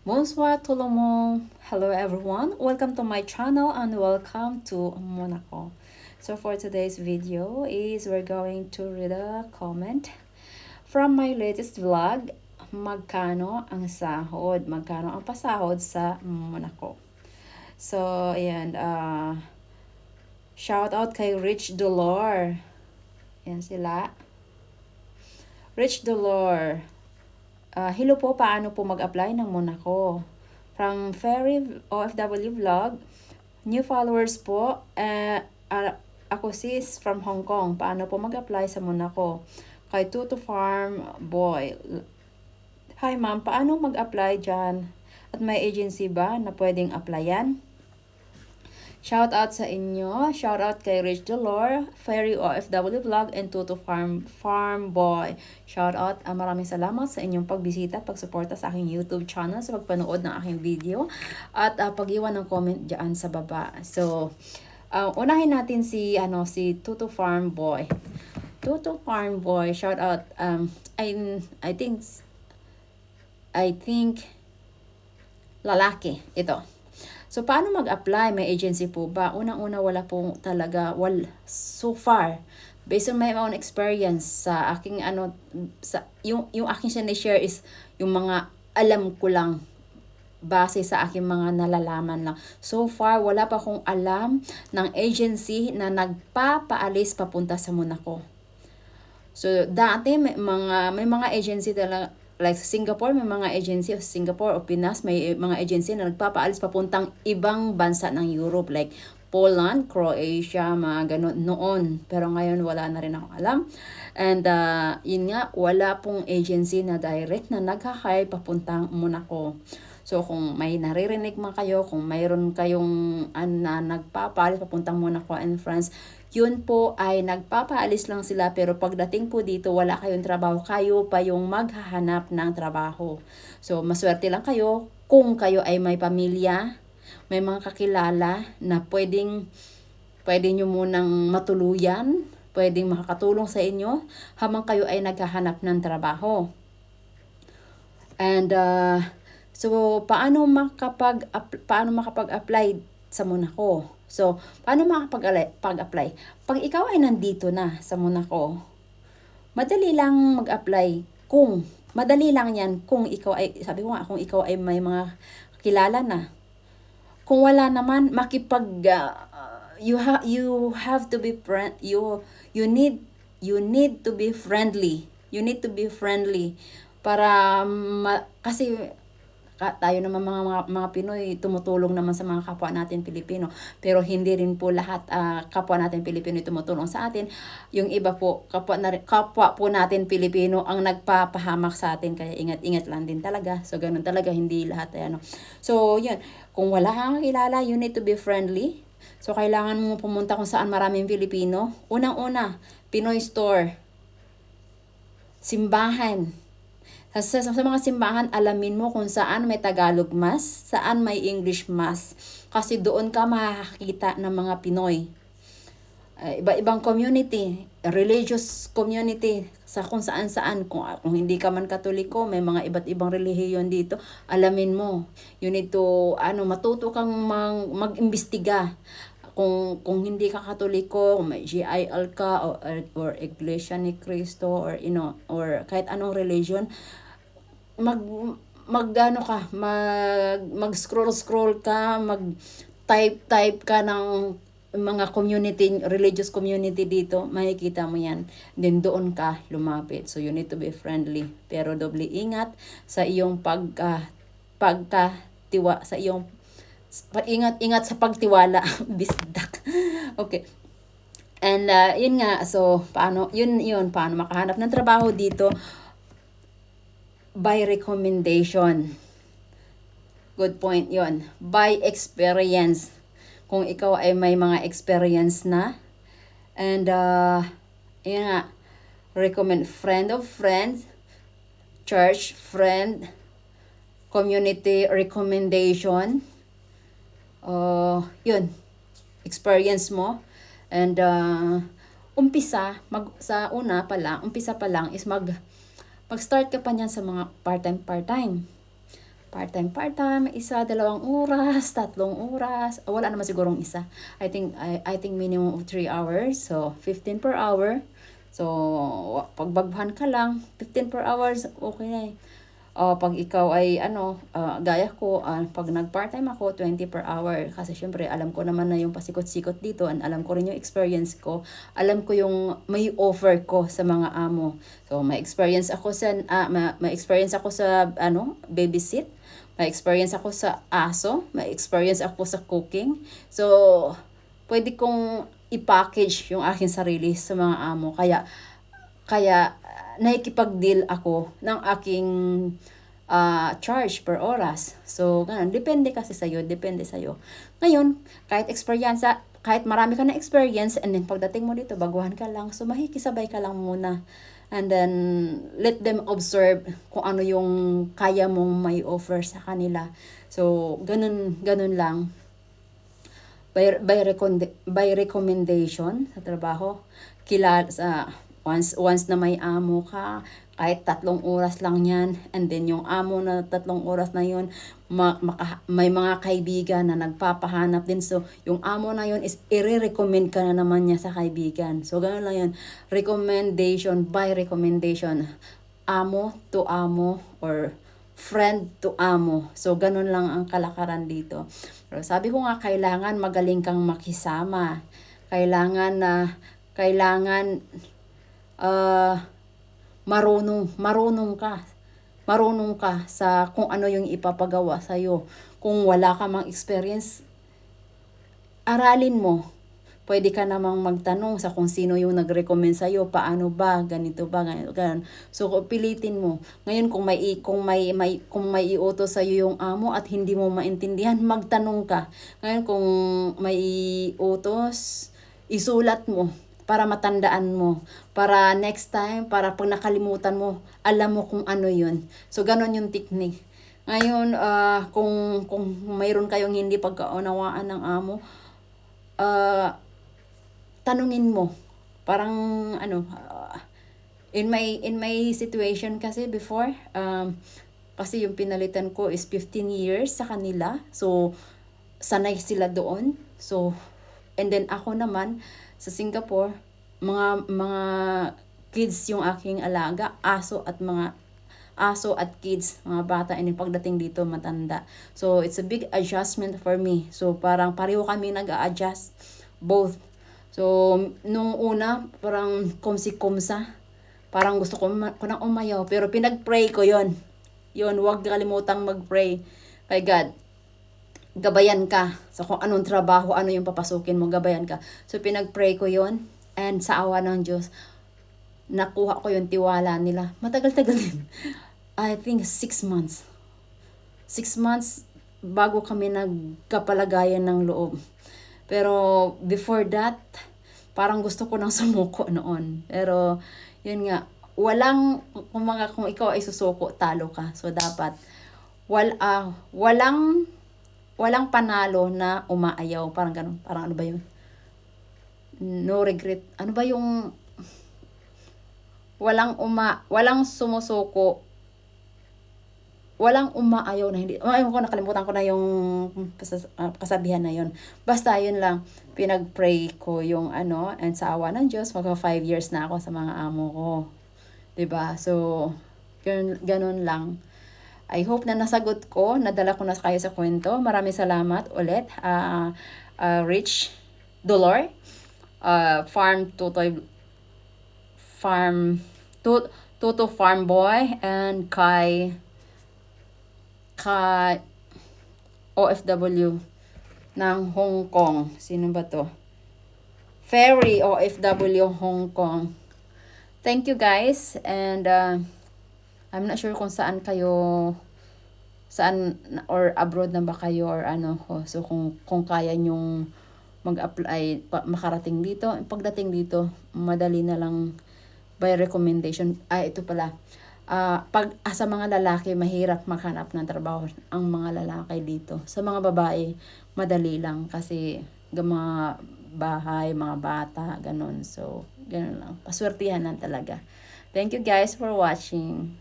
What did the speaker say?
Bonsoir tout le monde. Hello everyone. Welcome to my channel and welcome to Monaco. So for today's video is we're going to read a comment from my latest vlog. Magkano ang sahod? Magkano ang pasahod sa Monaco? So ayan, shout out kay Rich Dolor. Yan sila. Rich Dolor. Hello po, paano po mag-apply ng Monaco? From Ferry OFW Vlog, new followers po. Ako sis from Hong Kong, paano po mag-apply sa Monaco? Kay Tuto Farm Boy. Hi ma'am, paano mag-apply dyan? At may agency ba na pwedeng applyan? Shout out sa inyo. Shout out kay Rich Dolor, Ferry OFW Vlog, and Tuto Farm Boy. Shout out. Maraming salamat sa inyong pagbisita at pagsuporta sa aking YouTube channel, sa pagpanood ng aking video, at pag-iwan ng comment dyan sa baba. So, unahin natin si Tuto Farm Boy. Tuto Farm Boy, shout out. I think lalaki ito. So, paano mag-apply? May agency po ba? Unang-una, wala pong talaga, so far, based on my own experience, sa aking, yung aking sinishare is, yung mga alam ko lang, base sa aking mga nalalaman lang. So far, wala pa akong alam ng agency na nagpapaalis papunta sa Monaco. So, dati, may mga agency talaga, like sa Singapore, may mga agency, o Singapore o Pinas, may mga agency na nagpapaalis papuntang ibang bansa ng Europe, like Poland, Croatia, mga ganun noon. Pero ngayon, wala na rin akong alam. And yun nga, wala pong agency na direct na nag-hire papuntang Monaco. So, kung may naririnig man kayo, kung mayroon kayong na nagpapaalis papuntang Monaco and France, yun po ay nagpapaalis lang sila, pero pagdating po dito, wala kayong trabaho, kayo pa yung maghahanap ng trabaho. So, maswerte lang kayo kung kayo ay may pamilya, may mga kakilala na pwede nyo munang matuluyan, pwedeng makakatulong sa inyo habang kayo ay naghahanap ng trabaho. And so, paano makapag-apply sa Monaco? So, paano makapag-apply? Pag ikaw ay nandito na sa Monaco, madali lang mag-apply madali lang yan kung ikaw ay, sabi ko nga, kung ikaw ay may mga kilala na. Kung wala naman, you have to be you need to be friendly. You need to be friendly para kasi tayo naman mga Pinoy, tumutulong naman sa mga kapwa natin Pilipino. Pero hindi rin po lahat kapwa natin Pilipino tumutulong sa atin. Yung iba po, kapwa po natin Pilipino ang nagpapahamak sa atin. Kaya ingat-ingat lang din talaga. So, ganun talaga, hindi lahat. So, yun. Kung wala kang kilala, you need to be friendly. So, kailangan mo pumunta kung saan maraming Pilipino. Unang-una, Pinoy store, simbahan. Sa mga simbahan, alamin mo kung saan may Tagalog mass, saan may English mass. Kasi doon ka makakita ng mga Pinoy. Iba-ibang community, religious community, sa kung saan-saan. Kung hindi ka man Katoliko, may mga iba't ibang relihiyon dito. Alamin mo. You need to, matuto kang mag-imbestiga. Kung hindi ka Katoliko, kung may GIL ka, or Iglesia ni Cristo, or kahit anong religion, mag-scroll ka, mag-type ka ng mga religious community dito, makikita mo yan. Then doon ka lumapit. So you need to be friendly. Pero doble ingat sa iyong ingat sa pagtiwala. Bisdak. Okay. And yun nga, so paano makahanap ng trabaho dito? By recommendation. Good point yon. By experience. Kung ikaw ay may mga experience na. And, yun nga, recommend friend of friends, church friend, community recommendation. Yun. Experience mo. And, umpisa pa lang is mag-start ka pa niyan sa mga part-time. Part-time, isa, 2 oras, 3 oras. Wala naman sigurong isa. I think minimum of 3 hours. So, 15 per hour. So, pagbaghan ka lang, 15 per hours, okay na eh. Pag ikaw ay gaya ko, pag nag-part-time ako, 20 per hour. Kasi syempre, alam ko naman na yung pasikot-sikot dito and alam ko rin yung experience ko. Alam ko yung may offer ko sa mga amo. So, may experience ako sa babysit. May experience ako sa aso. May experience ako sa cooking. So, pwede kong i-package yung aking sarili sa mga amo. Kaya nakikipag-deal ako ng aking charge per oras. So, ganun. Depende kasi sa'yo. Depende sa'yo. Ngayon, kahit marami ka na experience, and then pagdating mo dito, baguhan ka lang. So, makikisabay ka lang muna. And then, let them observe kung ano yung kaya mong may offer sa kanila. So, ganun lang. By recommendation sa trabaho, once na may amo ka, kahit 3 oras lang yan, and then yung amo na 3 oras na yun, may mga kaibigan na nagpapahanap din. So, yung amo na yun is i-recommend ka na naman niya sa kaibigan. So, gano'n lang yun. Recommendation by recommendation. Amo to amo or friend to amo. So, ganun lang ang kalakaran dito. Pero sabi ko nga, kailangan magaling kang makisama. Kailangan marunong ka sa kung ano yung ipapagawa sa'yo. Kung wala ka mang experience, aralin mo. Pwede ka namang magtanong sa kung sino yung nag-recommend sa'yo, paano ba, ganito ba, ganito. So, pilitin mo. Ngayon, kung may iutos sa'yo yung amo at hindi mo maintindihan, magtanong ka. Ngayon, kung may iutos, isulat mo para matandaan mo. Para next time, para pag nakalimutan mo, alam mo kung ano yun. So, ganon yung technique. Ngayon, kung mayroon kayong hindi pagkaunawaan ng amo, tanungin mo. Parang in my situation kasi before, kasi yung pinalitan ko is 15 years sa kanila. So, sanay sila doon. So, and then ako naman sa Singapore, mga kids yung aking alaga, aso at kids, mga bata, and then pagdating dito matanda. So, it's a big adjustment for me. So, parang pareho kami nag-a-adjust, both. So, nung una, parang kumsi-kumsa. Parang gusto ko nang umayaw. Pero pinag-pray ko yon. Huwag kalimutang mag-pray. Kay God, gabayan ka. So, kung anong trabaho, ano yung papasukin mo, gabayan ka. So, pinag-pray ko yon. And sa awa ng Diyos, nakuha ko yung tiwala nila. Matagal-tagal din. I think 6 months. 6 months bago kami nagkapalagayan ng loob. Pero before that, parang gusto ko nang sumuko noon. Pero yun nga, kung ikaw ay susuko, talo ka. So dapat walang panalo na umaayaw. Parang ganun. Parang ano ba yun? No regret. Ano ba yung walang sumusuko, walang umaayaw na hindi. Nakalimutan ko na yung kasabihan na yun. Basta yun lang, pinag-pray ko yung and sa awa ng Diyos, 5 years na ako sa mga amo ko. 'Di ba? So, ganun lang. I hope na nasagot ko, nadala ko na kayo sa kwento. Maraming salamat ulit. Rich Dolor, Tuto Farm Boy, and kay OFW ng Hong Kong. Sino ba to? Ferry OFW Hong Kong. Thank you guys, and I'm not sure kung saan or abroad na ba kayo or ano. So kung kaya nyong mag-apply, makarating dito, pagdating dito, madali na lang by recommendation. Ito pala. Sa mga lalaki, mahirap maghanap ng trabaho ang mga lalaki dito. Sa mga babae, madali lang kasi mga bahay, mga bata, ganun. So, ganun lang. Paswertihan lang talaga. Thank you guys for watching.